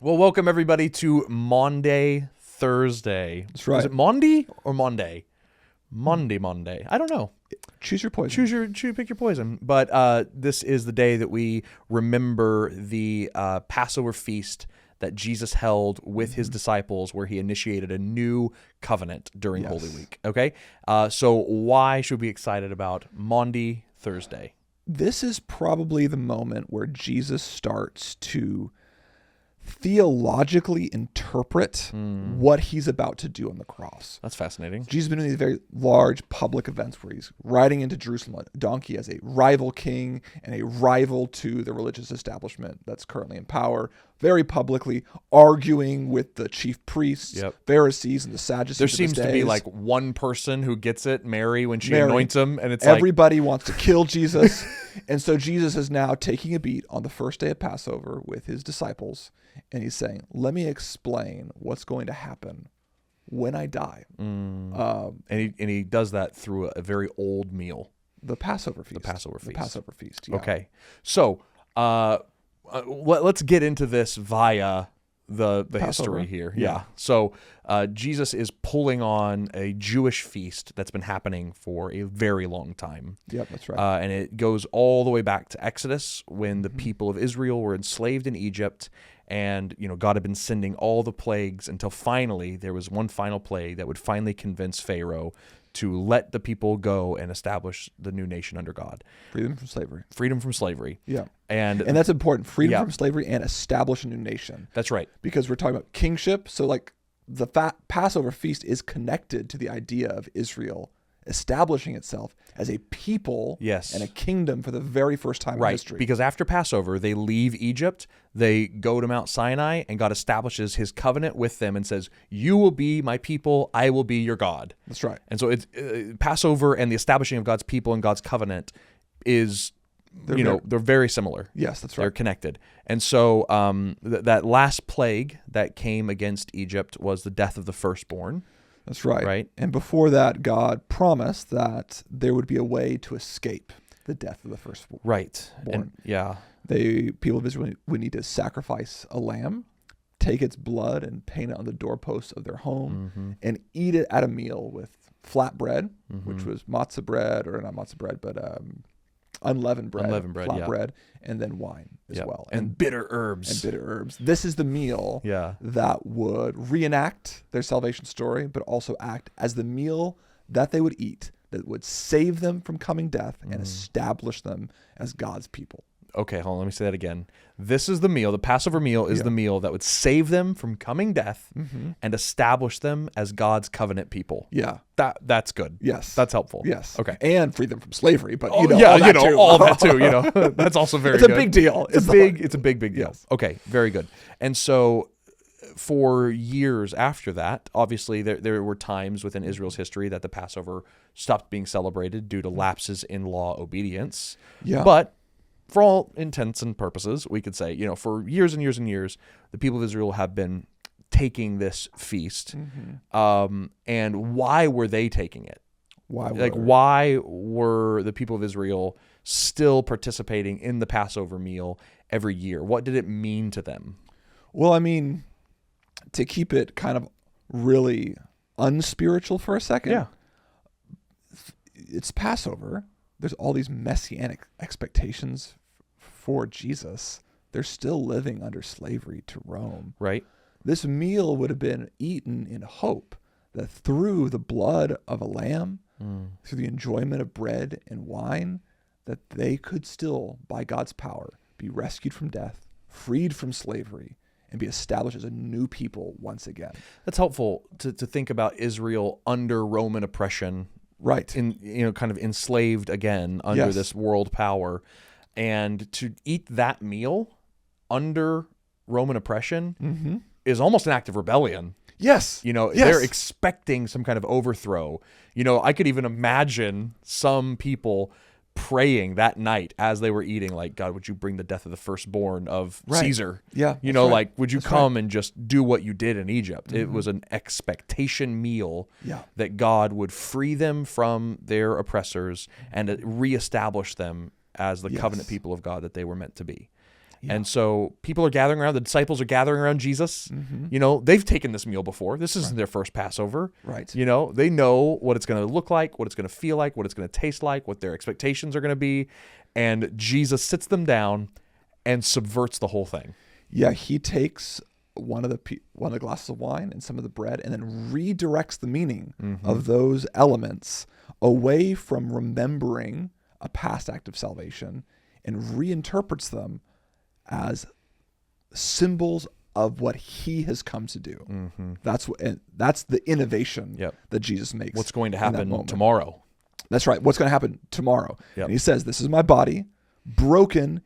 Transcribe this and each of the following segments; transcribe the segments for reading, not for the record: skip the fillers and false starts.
Well, welcome everybody to Maundy Thursday. That's right. Is it Maundy or Monday? Monday. I don't know. Choose your poison. Pick your poison. But this is the day that we remember the Passover feast that Jesus held with his disciples, where he initiated a new covenant during Holy Week. Okay? So why should we be excited about Maundy Thursday? This is probably the moment where Jesus starts to theologically interpret what he's about to do on the cross. That's fascinating. Jesus has been in these very large public events where he's riding into Jerusalem on a donkey as a rival king and a rival to the religious establishment that's currently in power, very publicly arguing with the chief priests, Pharisees, and the Sadducees. There seems to be like one person who gets it, Mary, when she Mary. Anoints him, and it's everybody wants to kill Jesus. And so Jesus is now taking a beat on the first day of Passover with his disciples, and he's saying, let me explain what's going to happen when I die. And he does that through a very old meal. The Passover feast. The Passover feast. Yeah. Okay. So let's get into this via the history here. Yeah. So Jesus is pulling on a Jewish feast that's been happening for a very long time. Yep, that's right. And it goes all the way back to Exodus, when the people of Israel were enslaved in Egypt. And, God had been sending all the plagues until finally there was one final plague that would finally convince Pharaoh to let the people go and establish the new nation under God. Freedom from slavery. Yeah. And that's important. Freedom from slavery and establish a new nation. That's right. Because we're talking about kingship. So like the Passover feast is connected to the idea of Israel establishing itself as a people and a kingdom for the very first time in history. Because after Passover, they leave Egypt, they go to Mount Sinai, and God establishes his covenant with them and says, you will be my people, I will be your God. That's right. And so it's Passover and the establishing of God's people and God's covenant is, they're very similar. Yes, that's right. They're connected. And so that last plague that came against Egypt was the death of the firstborn. That's right. And before that, God promised that there would be a way to escape the death of the firstborn. Right. The people of Israel would need to sacrifice a lamb, take its blood and paint it on the doorposts of their home, and eat it at a meal with flat bread, which was matzah bread, or not matzah bread, but unleavened bread, flat bread, and then wine as well. And bitter herbs. This is the meal that would reenact their salvation story, but also act as the meal that they would eat that would save them from coming death and establish them as God's people. Okay, hold on, let me say that again. This is the meal, the Passover meal is the meal that would save them from coming death and establish them as God's covenant people. Yeah. That's good. Yes. That's helpful. Yes. Okay. And free them from slavery, but all that too, That's also very good. It's a big deal. It's a big deal. Yes. Okay, very good. And so for years after that, obviously there were times within Israel's history that the Passover stopped being celebrated due to lapses in law obedience. Yeah. But for all intents and purposes, we could say, for years and years and years, the people of Israel have been taking this feast. And why were they taking it? Why were the people of Israel still participating in the Passover meal every year? What did it mean to them? Well, I mean, to keep it kind of really unspiritual for a second, it's Passover. There's all these Messianic expectations for Jesus. They're still living under slavery to Rome. Right. This meal would have been eaten in hope that through the blood of a lamb, through the enjoyment of bread and wine, that they could still, by God's power, be rescued from death, freed from slavery, and be established as a new people once again. That's helpful to think about Israel under Roman oppression. Right. Kind of enslaved again under this world power. And to eat that meal under Roman oppression is almost an act of rebellion. Yes. They're expecting some kind of overthrow. I could even imagine some people praying that night as they were eating, like, God, would you bring the death of the firstborn of Caesar? Yeah. Would you come and just do what you did in Egypt? It was an expectation meal that God would free them from their oppressors and reestablish them as the covenant people of God that they were meant to be. And so people are gathering around, the disciples are gathering around Jesus. Mm-hmm. They've taken this meal before. This isn't their first Passover. Right. They know what it's going to look like, what it's going to feel like, what it's going to taste like, what their expectations are going to be. And Jesus sits them down and subverts the whole thing. Yeah, he takes one of the glasses of wine and some of the bread and then redirects the meaning of those elements away from remembering a past act of salvation and reinterprets them as symbols of what he has come to do. That's the innovation that Jesus makes. What's going to happen tomorrow? That's right. What's going to happen tomorrow? Yep. And he says, "This is my body, broken.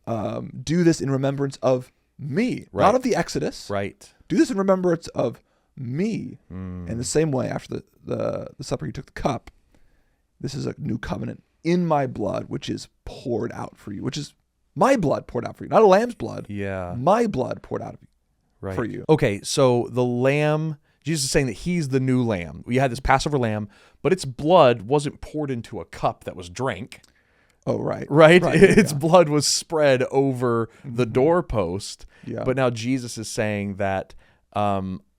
Do this in remembrance of me, not of the Exodus. Right. Do this in remembrance of me." In the same way, after the supper, he took the cup. This is a new covenant in my blood, which is poured out for you, which is my blood poured out for you, not a lamb's blood. Yeah. My blood poured out for you. Okay, so the lamb, Jesus is saying that he's the new lamb. We had this Passover lamb, but its blood wasn't poured into a cup that was drank. Oh, right. Right? Its blood was spread over the doorpost. Yeah. But now Jesus is saying that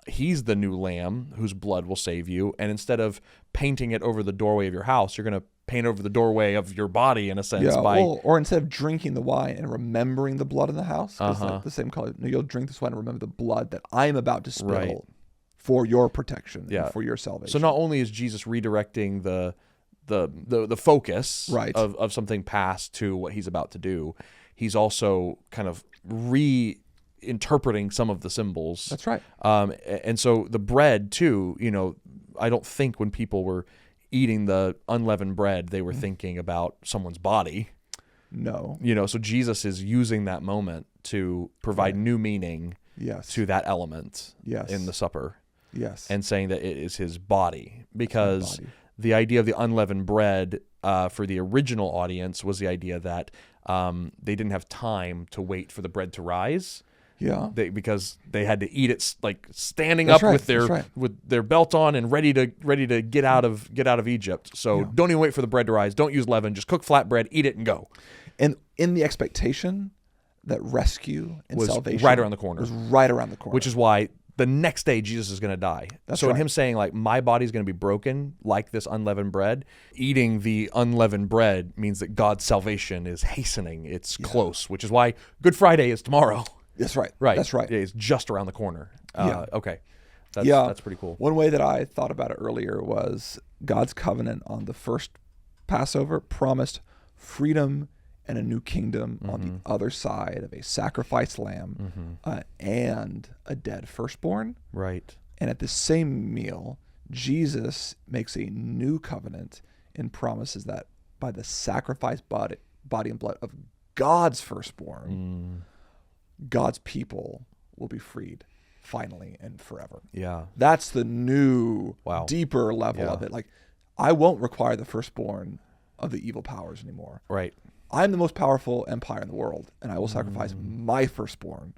he's the new lamb whose blood will save you. And instead of painting it over the doorway of your house, you're going to paint over the doorway of your body, in a sense. Or instead of drinking the wine and remembering the blood in the house, it's like the same color. You'll drink this wine and remember the blood that I'm about to spill for your protection and for your salvation. So not only is Jesus redirecting the focus of something past to what he's about to do, he's also kind of reinterpreting some of the symbols. That's right. And so the bread too, I don't think when people were eating the unleavened bread, they were thinking about someone's body. No. So Jesus is using that moment to provide new meaning to that element in the supper. Yes. And saying that it is his body, because the idea of the unleavened bread for the original audience was the idea that they didn't have time to wait for the bread to rise. Yeah. Because they had to eat it like standing up with their belt on and ready to get out of Egypt. So don't even wait for the bread to rise. Don't use leaven. Just cook flat bread, eat it, and go. And in the expectation that rescue and salvation right around the corner. Was right around the corner. Which is why the next day Jesus is going to die. So in him saying like, my body's going to be broken like this unleavened bread, eating the unleavened bread means that God's salvation is hastening. It's close, which is why Good Friday is tomorrow. That's right. Right. That's right. Yeah, it's just around the corner. Okay. That's pretty cool. One way that I thought about it earlier was God's covenant on the first Passover promised freedom and a new kingdom on the other side of a sacrificed lamb and a dead firstborn. Right. And at the same meal, Jesus makes a new covenant and promises that by the sacrificed body and blood of God's firstborn, God's people will be freed finally and forever. Yeah. That's the new, deeper level of it. Like, I won't require the firstborn of the evil powers anymore. Right. I'm the most powerful empire in the world, and I will sacrifice my firstborn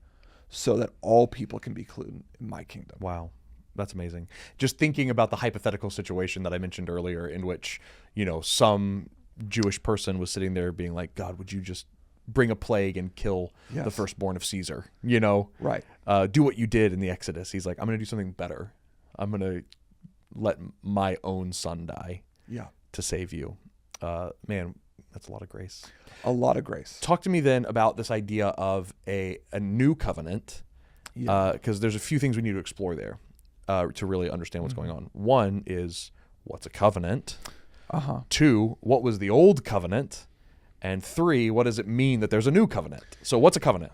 so that all people can be included in my kingdom. Wow. That's amazing. Just thinking about the hypothetical situation that I mentioned earlier in which, some Jewish person was sitting there being like, God, would you just bring a plague and kill the firstborn of Caesar, Right. Do what you did in the Exodus. He's like, I'm going to do something better. I'm going to let my own son die to save you. Man, that's a lot of grace. A lot of grace. Talk to me then about this idea of a new covenant, because there's a few things we need to explore there to really understand what's going on. One is, what's a covenant? Two, what was the old covenant? And three, what does it mean that there's a new covenant? So what's a covenant?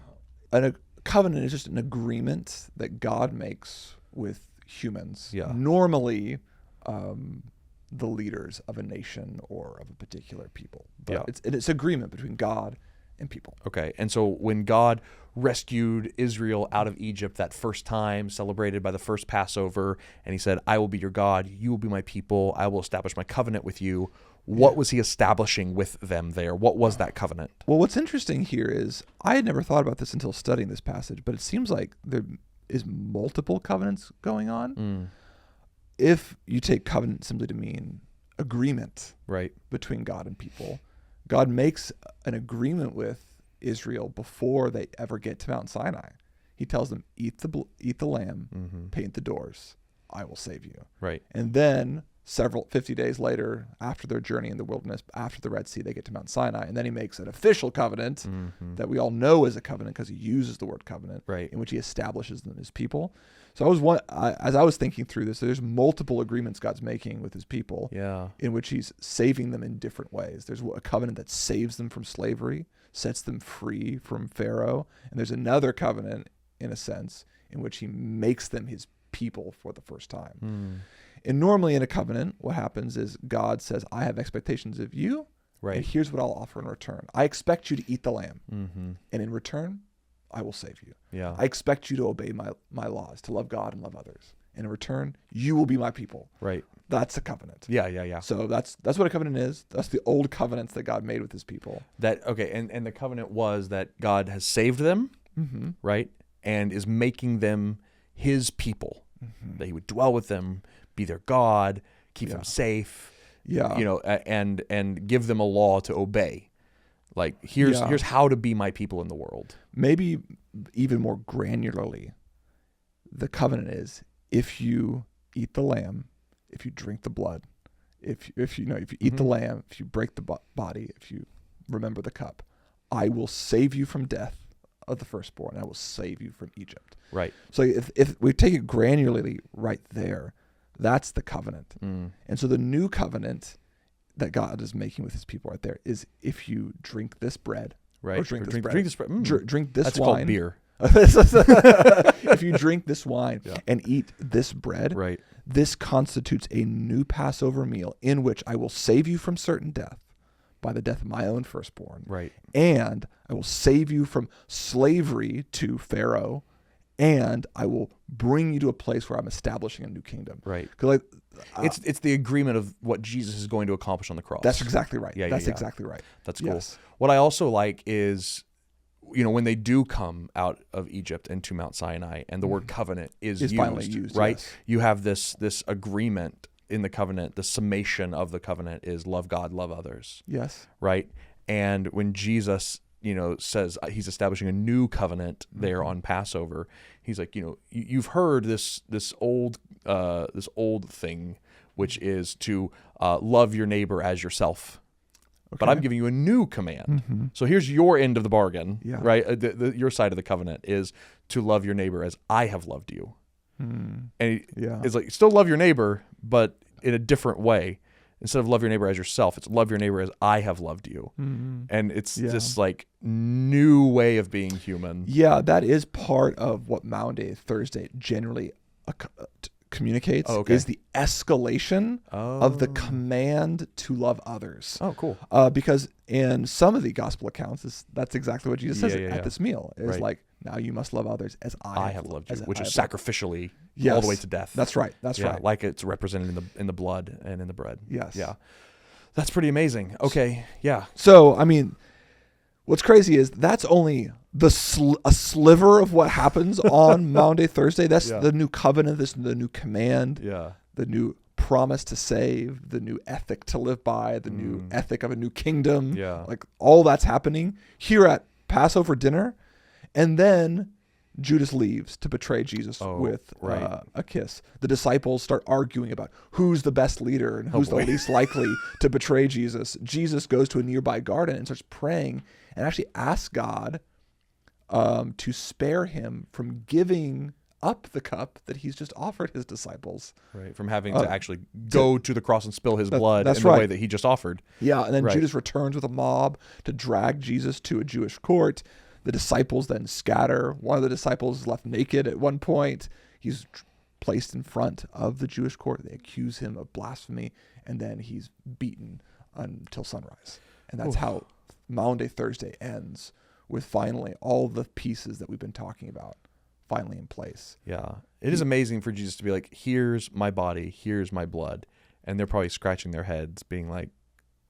A covenant is just an agreement that God makes with humans. Yeah. Normally, the leaders of a nation or of a particular people. But it's agreement between God and people. Okay. And so when God rescued Israel out of Egypt that first time, celebrated by the first Passover, and he said, I will be your God, you will be my people, I will establish my covenant with you. What was he establishing with them there? What was that covenant? Well, what's interesting here is I had never thought about this until studying this passage, but it seems like there is multiple covenants going on. If you take covenant simply to mean agreement between God and people, God makes an agreement with Israel before they ever get to Mount Sinai. He tells them, eat the lamb, paint the doors. I will save you. Right. And then 50 days later, after their journey in the wilderness, after the Red Sea, they get to Mount Sinai. And then he makes an official covenant that we all know is a covenant because he uses the word covenant, Right. in which he establishes them as people. So as I was thinking through this, there's multiple agreements God's making with his people, Yeah. in which he's saving them in different ways. There's a covenant that saves them from slavery, sets them free from Pharaoh. And there's another covenant, in a sense, in which he makes them his people for the first time. And normally in a covenant, what happens is God says, I have expectations of you, Right. and here's what I'll offer in return. I expect you to eat the lamb, and in return, I will save you. Yeah. I expect you to obey my laws, to love God and love others. And in return, you will be my people. Right. That's a covenant. Yeah. So that's what a covenant is. That's the old covenants that God made with his people. And the covenant was that God has saved them, right? And is making them his people. That he would dwell with them, be their God, keep them safe. Yeah. And give them a law to obey. Like here's how to be my people in the world. Maybe even more granularly, the covenant is if you eat the lamb, if you drink the blood, if you eat the lamb, if you break the body, if you remember the cup, I will save you from death of the firstborn. I will save you from Egypt. Right. So if we take it granularly right there, that's the covenant. And so the new covenant that God is making with his people right there is if you drink this bread, right, or drink this bread, drink this that's wine. Called beer. If you drink this wine and eat this bread, right, this constitutes a new Passover meal in which I will save you from certain death by the death of my own firstborn. Right. And I will save you from slavery to Pharaoh, and I will bring you to a place where I'm establishing a new kingdom. Right. Because it's the agreement of what Jesus is going to accomplish on the cross. That's exactly right. Yeah, that's exactly right. That's cool. Yes. What I also like is, when they do come out of Egypt into Mount Sinai, and the word covenant is used, finally used, right? Yes. You have this agreement in the covenant. The summation of the covenant is love God, love others. Yes. Right. And when Jesus, says he's establishing a new covenant there on Passover, he's like, you've heard this old thing, which is to love your neighbor as yourself. Okay. But I'm giving you a new command. So here's your end of the bargain, right? Your side of the covenant is to love your neighbor as I have loved you. And it's like, still love your neighbor, but in a different way. Instead of love your neighbor as yourself, it's love your neighbor as I have loved you. And it's this like new way of being human. Yeah, that is part of what Maundy Thursday generally communicates, is the escalation of the command to love others. Oh, cool. Because in some of the gospel accounts, that's exactly what Jesus says at this meal. It's like, now you must love others as I have loved you, which is sacrificially all the way to death. That's right. That's right. Like it's represented in the blood and in the bread. Yes. Yeah. That's pretty amazing. Okay. Yeah. So, what's crazy is that's only a sliver of what happens on Maundy Thursday. That's the new covenant, the new command, the new promise to save, the new ethic to live by, the new ethic of a new kingdom. Like all that's happening here at Passover dinner. And then Judas leaves to betray Jesus with a kiss. The disciples start arguing about who's the best leader and who's the least likely to betray Jesus. Jesus goes to a nearby garden and starts praying and actually asks God to spare him from giving up the cup that he's just offered his disciples. Right, from having to actually go to the cross and spill his blood in the way that he just offered. Yeah, and then Judas returns with a mob to drag Jesus to a Jewish court. The disciples then scatter. One of the disciples is left naked at one point. He's placed in front of the Jewish court. They accuse him of blasphemy, and then he's beaten until sunrise. And that's how Maundy Thursday ends, with finally all the pieces that we've been talking about finally in place. Yeah. It is amazing for Jesus to be like, here's my body, here's my blood. And they're probably scratching their heads being like,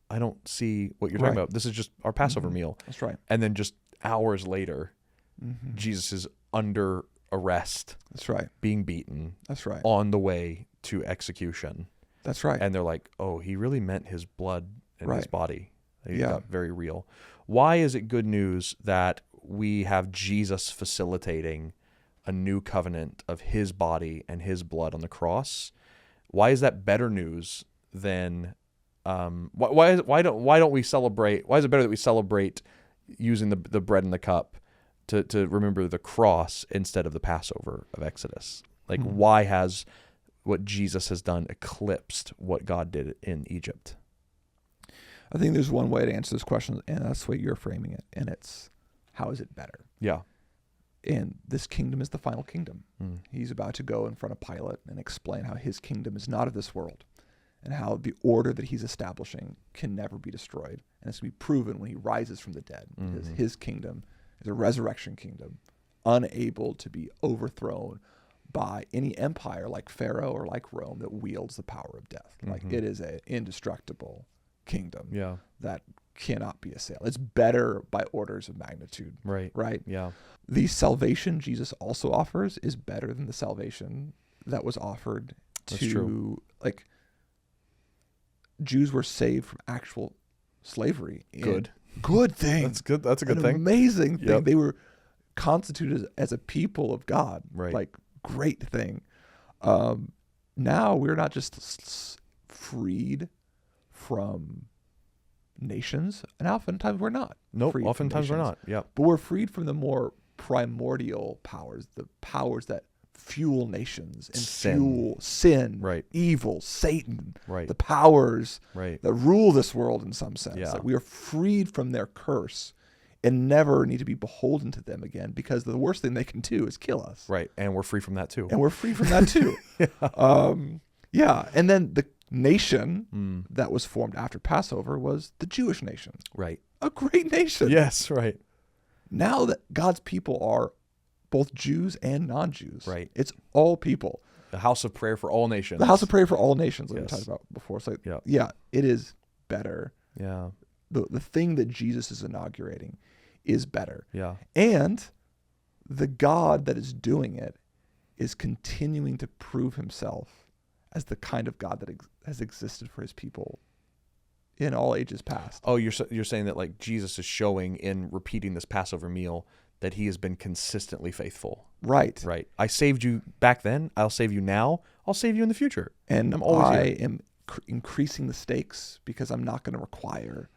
I don't see what you're talking about. This is just our Passover meal. That's right. And then just hours later, Jesus is under arrest. That's right. Being beaten. That's right. On the way to execution. That's right. And they're like, oh, he really meant his blood and his body. It got very real. Why is it good news that we have Jesus facilitating a new covenant of his body and his blood on the cross? Why is that better news than why don't we celebrate? Why is it better that we celebrate using the bread and the cup to remember the cross instead of the Passover of Exodus? Like, why has what Jesus has done eclipsed what God did in Egypt? I think there's one way to answer this question, and that's the way you're framing it, and it's, how is it better? Yeah. And this kingdom is the final kingdom. He's about to go in front of Pilate and explain how his kingdom is not of this world, and how the order that he's establishing can never be destroyed. And it's going to be proven when he rises from the dead, because his kingdom is a resurrection kingdom, unable to be overthrown by any empire like Pharaoh or like Rome that wields the power of death. Like, it is an indestructible kingdom that cannot be assailed. It's better by orders of magnitude. Right? Yeah. The salvation Jesus also offers is better than the salvation that was offered That's to, true. like, Jews were saved from actual slavery. Good thing. That's good. That's a good An thing. amazing thing. They were constituted as a people of God. Right. Like, great thing. Now we're not just freed from nations, and oftentimes we're not. Nope. freed from Oftentimes we're nations. not. Yeah. But we're freed from the more primordial powers, the powers that fuel nations and fuel sin, Right. evil, Satan, Right. the powers Right. that rule this world in some sense. Yeah. Like, we are freed from their curse and never need to be beholden to them again, because the worst thing they can do is kill us. Right. And we're free from that too. And we're free from that too. And then the nation that was formed after Passover was the Jewish nation. Right. A great nation. Yes. Right. Now that God's people are both Jews and non-Jews. Right. It's all people. The house of prayer for all nations. The house of prayer for all nations, like we Yes. talked about before. So, Yeah. it is better. Yeah. The thing that Jesus is inaugurating is better. Yeah. And the God that is doing it is continuing to prove himself as the kind of God that has existed for his people in all ages past. Oh, you're saying that, like, Jesus is showing in repeating this Passover meal that he has been consistently faithful. Right. Right. I saved you back then. I'll save you now. I'll save you in the future. And I'm always I here. am increasing the stakes, because I'm not going to require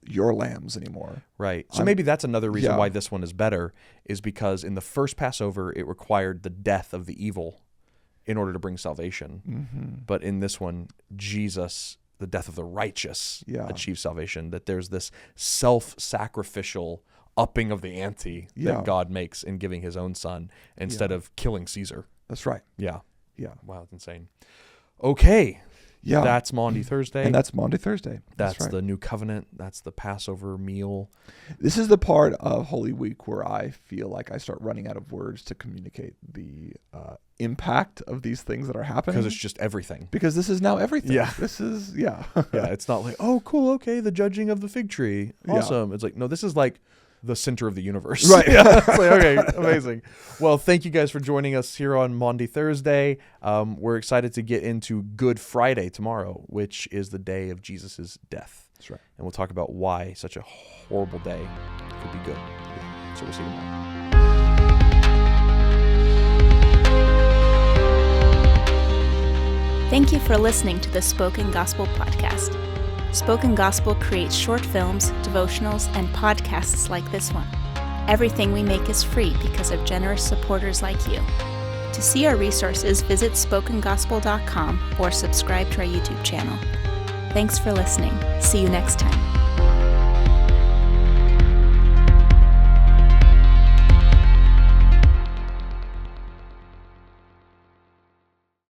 your lambs anymore. Right. So maybe that's another reason Yeah. why this one is better, is because in the first Passover, it required the death of the evil in order to bring salvation. But in this one, Jesus, the death of the righteous, achieves salvation. That there's this self-sacrificial upping of the ante that God makes in giving his own son instead of killing Caesar. That's right. Yeah. Yeah. Wow, that's insane. Okay. Yeah. That's Maundy Thursday. And that's Maundy Thursday. That's right. the new covenant. That's the Passover meal. This is the part of Holy Week where I feel like I start running out of words to communicate the impact of these things that are happening. Because it's just everything. Because this is now everything. Yeah. This is, Yeah, it's not like, oh, cool, okay, the judging of the fig tree. Awesome. It's like, no, this is like the center of the universe. Right. Yeah. It's like, okay, amazing. Well, thank you guys for joining us here on Maundy Thursday. We're excited to get into Good Friday tomorrow, which is the day of Jesus' death. That's right. And we'll talk about why such a horrible day could be good. So we'll see you tomorrow. Thank you for listening to the Spoken Gospel Podcast. Spoken Gospel creates short films, devotionals, and podcasts like this one. Everything we make is free because of generous supporters like you. To see our resources, visit spokengospel.com or subscribe to our YouTube channel. Thanks for listening. See you next time.